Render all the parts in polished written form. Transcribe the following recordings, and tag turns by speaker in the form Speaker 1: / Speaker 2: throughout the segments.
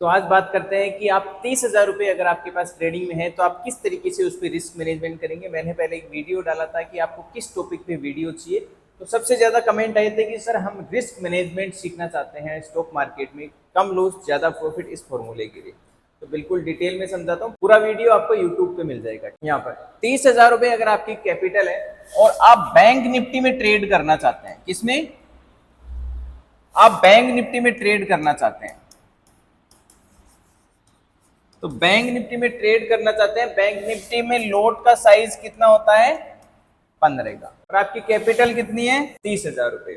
Speaker 1: तो आज बात करते हैं कि आप 30,000 रुपये अगर आपके पास ट्रेडिंग में है तो आप किस तरीके से उस पर रिस्क मैनेजमेंट करेंगे। मैंने पहले एक वीडियो डाला था कि आपको किस टॉपिक पे वीडियो चाहिए, तो सबसे ज़्यादा कमेंट आए थे कि सर हम रिस्क मैनेजमेंट सीखना चाहते हैं स्टॉक मार्केट में, कम लॉस ज़्यादा प्रॉफिट, इस फॉर्मूले के लिए। तो बिल्कुल डिटेल में समझाता हूँ, पूरा वीडियो आपको यूट्यूब पे मिल जाएगा। यहाँ पर 30,000 रुपये अगर आपकी कैपिटल है और आप बैंक निफ्टी में ट्रेड करना चाहते हैं, किसमें? आप बैंक निफ्टी में ट्रेड करना चाहते हैं, तो बैंक निफ्टी में ट्रेड करना चाहते हैं। बैंक निफ्टी में लोट का साइज कितना होता है? 15 का, और आपकी कैपिटल कितनी है? 30,000 रुपये।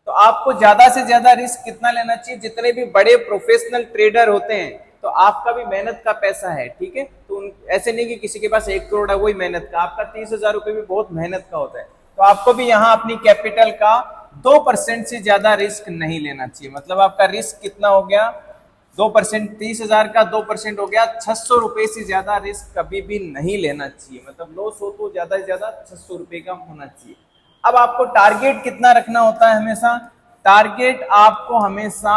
Speaker 1: तो आपको ज्यादा से ज्यादा रिस्क कितना लेना चाहिए? जितने भी बड़े प्रोफेशनल ट्रेडर होते हैं, तो आपका भी मेहनत का पैसा है, ठीक है। तो ऐसे नहीं कि किसी के पास 1 करोड़ है वही मेहनत का, आपका 30,000 रुपये भी बहुत मेहनत का होता है। तो आपको भी यहाँ अपनी कैपिटल का 2% से ज्यादा रिस्क नहीं लेना चाहिए। मतलब आपका रिस्क कितना हो गया? 2%। 30,000 का 2% हो गया 600 रुपए से ज्यादा रिस्क कभी भी नहीं लेना चाहिए। मतलब लॉस हो तो ज्यादा से ज्यादा 600 रुपए का होना चाहिए। अब आपको टारगेट कितना रखना होता है? हमेशा टारगेट आपको हमेशा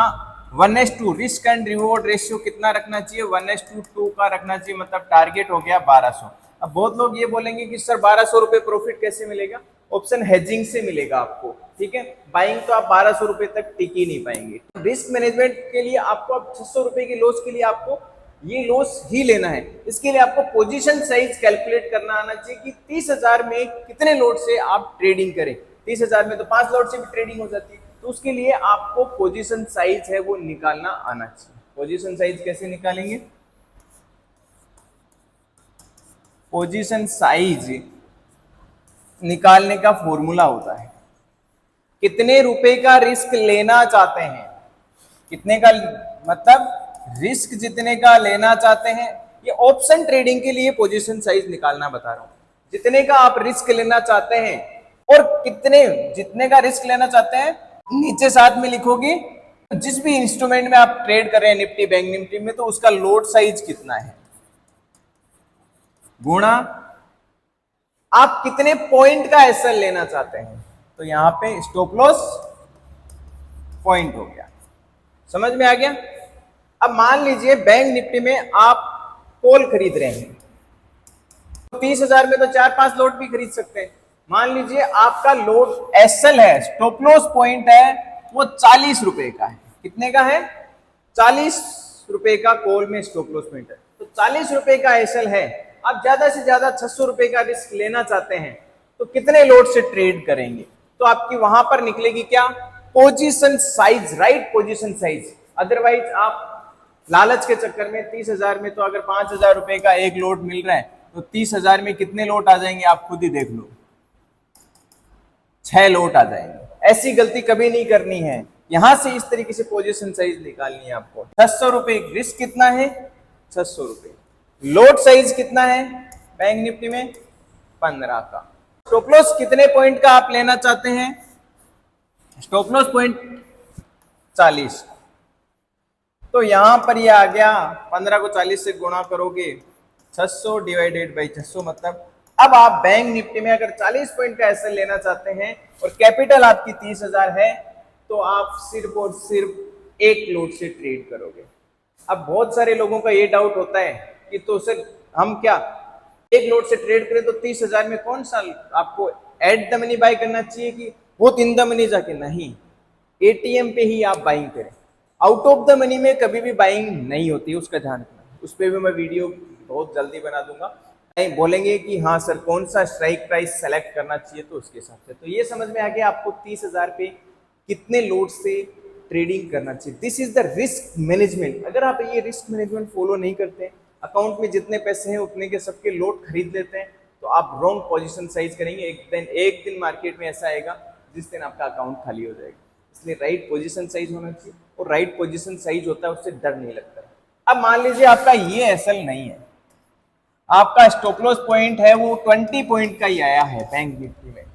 Speaker 1: 1:2 रिस्क एंड रिवॉर्ड रेशियो कितना रखना चाहिए? 1:2 का रखना चाहिए। मतलब टारगेट हो गया 1200। अब बहुत लोग ये बोलेंगे कि सर 1200 रुपए प्रॉफिट कैसे मिलेगा? ऑप्शन हेजिंग से मिलेगा आपको, ठीक है। बाइंग तो आप 1200 रुपए तक टिक ही नहीं पाएंगे। रिस्क मैनेजमेंट के लिए आपको अब 600 रुपए की लॉस के लिए आपको ये लॉस ही लेना है। इसके लिए आपको पोजीशन साइज कैलकुलेट करना आना चाहिए कि 30,000 में कितने लॉट से आप ट्रेडिंग करें। 30,000 में तो 5 लॉट से भी ट्रेडिंग हो जाती है। तो उसके लिए आपको पोजीशन साइज है वो निकालना आना चाहिए। पोजीशन साइज कैसे निकालेंगे? पोजीशन साइज निकालने का फॉर्मूला होता है, कितने रुपए का रिस्क लेना चाहते हैं, कितने का, मतलब रिस्क जितने का लेना चाहते हैं। ये ऑप्शन ट्रेडिंग के लिए पोजीशन साइज निकालना बता रहा हूं। जितने का आप रिस्क लेना चाहते हैं और जितने का रिस्क लेना चाहते हैं, नीचे साथ में लिखोगे जिस भी इंस्ट्रूमेंट में आप ट्रेड कर रहे हैं, निफ्टी बैंक निफ्टी में, तो उसका लोड साइज कितना है, गुणा आप कितने पॉइंट का एसएल लेना चाहते हैं। तो यहां पे स्टॉप लॉस पॉइंट हो गया। समझ में आ गया? अब मान लीजिए बैंक निफ्टी में आप कॉल खरीद रहे हैं, तो 30,000 में तो 4-5 लोट भी खरीद सकते हैं। मान लीजिए आपका लोड एसएल है, स्टॉप लॉस पॉइंट है वो 40 रुपए का है। कितने का है? 40 रुपए का कॉल में स्टॉप लॉस पॉइंट है, तो 40 रुपए का एसएल है। आप ज्यादा से ज्यादा 600 रुपए का रिस्क लेना चाहते हैं, तो कितने लोट से ट्रेड करेंगे? तो आपकी वहां पर निकलेगी क्या? Position size, right position size. Otherwise आप लालच के चक्कर में 30,000 में तो अगर 5,000 रुपए का एक लोट मिल रहा है, तो 30,000 में कितने लोट आ जाएंगे आप खुद ही देख लो, 6 लोट आ जाएंगे। ऐसी गलती कभी नहीं करनी है। यहां से इस तरीके से पोजीशन साइज निकालनी है आपको। 600 रुपए रिस्क कितना है? 600 रुपए। लोट साइज कितना है बैंक निफ्टी में? 15 का। स्टॉप लॉस कितने पॉइंट का आप लेना चाहते हैं? Stop loss point 40। तो यहां पर ये आ गया, 15 को 40 से गुणा करोगे, 600 डिवाइडेड बाई 600। मतलब अब आप बैंक निफ्टी में अगर 40 पॉइंट का एसएल लेना चाहते हैं और कैपिटल आपकी 30,000 है, तो आप सिर्फ और सिर्फ एक लोट से ट्रेड करोगे। अब बहुत सारे लोगों का ये डाउट होता है कि तो सर हम क्या एक लोट से ट्रेड करें, तो 30,000 में कौन सा आपको एट द मनी बाय करना चाहिए कि बहुत इन द मनी जाके? नहीं, एटीएम पे ही आप बाइंग करें। आउट ऑफ द मनी में कभी भी बाइंग नहीं होती, उसका ध्यान रखना। उस पर भी मैं वीडियो बहुत जल्दी बना दूंगा। बोलेंगे कि हाँ सर कौन सा स्ट्राइक प्राइस सेलेक्ट करना चाहिए, तो उसके हिसाब से। तो ये समझ में आ गया आपको 30,000 पे कितने लोट से ट्रेडिंग करना चाहिए। This is the risk management. अगर आप ये रिस्क मैनेजमेंट फॉलो नहीं करते, अकाउंट में जितने पैसे हैं उतने के सबके लोट खरीद लेते हैं, तो आप रॉन्ग पोजीशन साइज करेंगे। एक दिन मार्केट में ऐसा आएगा जिस दिन आपका अकाउंट खाली हो जाएगा। इसलिए राइट पोजीशन साइज होना चाहिए, और राइट पोजीशन साइज होता है उससे डर नहीं लगता। अब मान लीजिए आपका ये एसएल नहीं है, आपका स्टॉप लॉस पॉइंट है वो 20 पॉइंट का ही आया है बैंक निफ्टी में,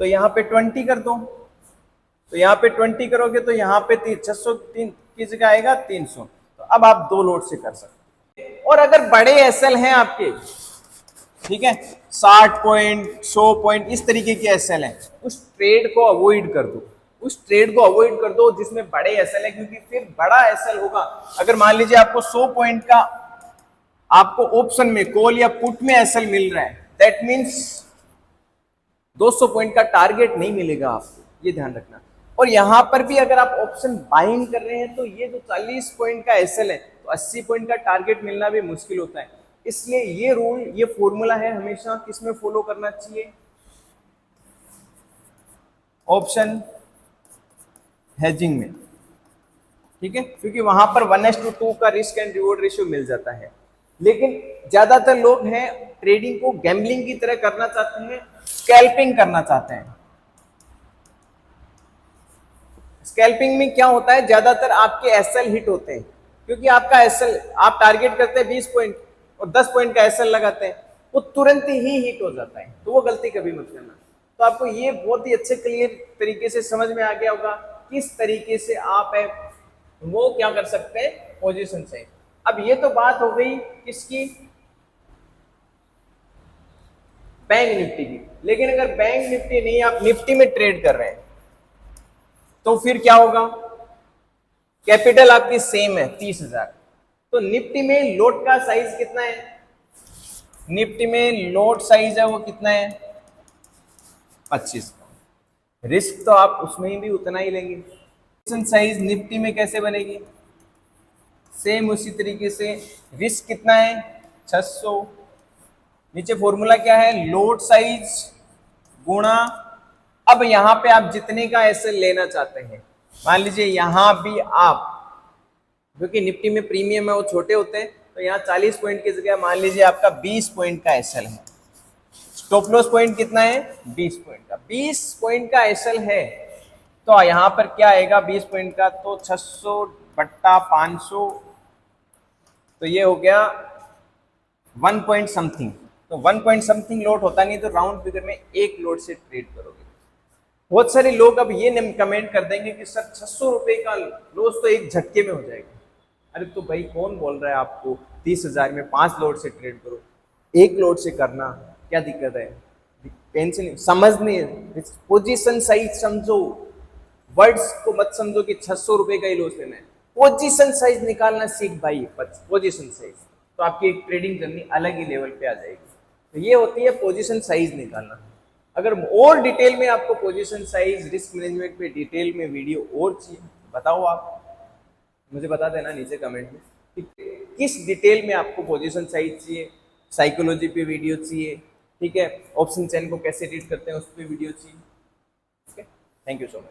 Speaker 1: तो यहाँ पे 20 कर दो। तो यहाँ पे 20 करोगे तो यहाँ पे 600 की जगह आएगा 300। तो अब आप 2 लोट से कर सकते हैं। और अगर बड़े एसएल हैं आपके, ठीक है, 60 पॉइंट 100 पॉइंट इस तरीके के एसएल हैं, उस ट्रेड को अवॉइड कर दो। उस ट्रेड को अवॉइड कर दो जिसमें बड़े एसएल है, क्योंकि फिर बड़ा एसएल होगा। अगर मान लीजिए आपको 100 पॉइंट का आपको ऑप्शन में कॉल या पुट में एसएल मिल रहा है, दैट मीन्स 200 पॉइंट का टारगेट नहीं मिलेगा आपको, ये ध्यान रखना। और यहां पर भी अगर आप ऑप्शन बाइंग कर रहे हैं तो ये जो 40 पॉइंट का एसएल है तो 80 पॉइंट का टारगेट मिलना भी मुश्किल होता है। इसलिए ये रूल, ये फॉर्मूला है हमेशा किसमें फॉलो करना चाहिए, ऑप्शन हेजिंग में, ठीक है, क्योंकि वहां पर 1:2 का रिस्क एंड रिवॉर्ड रेशियो मिल जाता है। लेकिन ज्यादातर लोग हैं ट्रेडिंग को गैम्बलिंग की तरह करना चाहते हैं, स्कैल्पिंग करना चाहते हैं। स्कैल्पिंग में क्या होता है, ज्यादातर आपके एसएल हिट होते हैं, क्योंकि आपका एसएल आप टारगेट करते हैं 20 पॉइंट और 10 पॉइंट का एसएल लगाते हैं, वो तुरंत ही हिट हो जाता है। तो वो गलती कभी मत करना। तो आपको ये बहुत ही अच्छे क्लियर तरीके से समझ में आ गया होगा किस तरीके से आप है वो क्या कर सकते हैं पोजीशन से। अब ये तो बात हो गई किसकी, बैंक निफ्टी की। लेकिन अगर बैंक निफ्टी नहीं, आप निफ्टी में ट्रेड कर रहे हैं तो फिर क्या होगा, कैपिटल आपकी सेम है 30,000, तो निफ्टी में लोट का साइज कितना है, निफ्टी में लोट साइज है वो कितना है 25 का। रिस्क तो आप उसमें ही भी उतना ही लेंगे। पोजीशन साइज निफ्टी में कैसे बनेगी, सेम उसी तरीके से। रिस्क कितना है 600, नीचे फॉर्मूला क्या है, लोट साइज गुणा, अब यहां पे आप जितने का एसएल लेना चाहते हैं, मान लीजिए यहां भी आप, क्योंकि निफ्टी में प्रीमियम है वो छोटे होते हैं, तो यहाँ 40 पॉइंट की जगह मान लीजिए आपका 20 पॉइंट का एसएल है। स्टॉप लॉस पॉइंट कितना है 20 पॉइंट का, 20 पॉइंट का एसएल है, तो यहाँ पर क्या आएगा 20 पॉइंट का, तो 600 बट्टा 500, तो ये हो गया 1 पॉइंट समथिंग। तो 1 पॉइंट समथिंग लोट होता नहीं, तो राउंड फिगर में एक लोट से ट्रेड करोगे। बहुत सारे लोग अब ये कमेंट कर देंगे कि सर 600 रुपए का लॉस तो एक झटके में हो जाएगा। अरे तो भाई कौन बोल रहा है आपको 30,000 में 5 लोट से ट्रेड करो, एक लोट से करना क्या दिक्कत है, टेंशन समझने, पोजीशन साइज समझो, वर्ड्स को मत समझो कि 600 रुपए का ही लॉस लेना है। पोजीशन साइज निकालना सीख भाई, पोजीशन साइज, तो आपकी एक ट्रेडिंग जर्नी अलग ही लेवल पे आ जाएगी। तो ये होती है पोजीशन साइज निकालना। अगर और डिटेल में आपको पोजीशन साइज रिस्क मैनेजमेंट पे डिटेल में वीडियो और चाहिए, बताओ आप मुझे बता देना नीचे कमेंट में कि किस डिटेल में आपको पोजीशन साइज चाहिए, साइकोलॉजी पे वीडियो चाहिए, ठीक है, ऑप्शन चेन को कैसे रीड करते हैं उस पर वीडियो चाहिए। ठीक है, थैंक यू सो मच।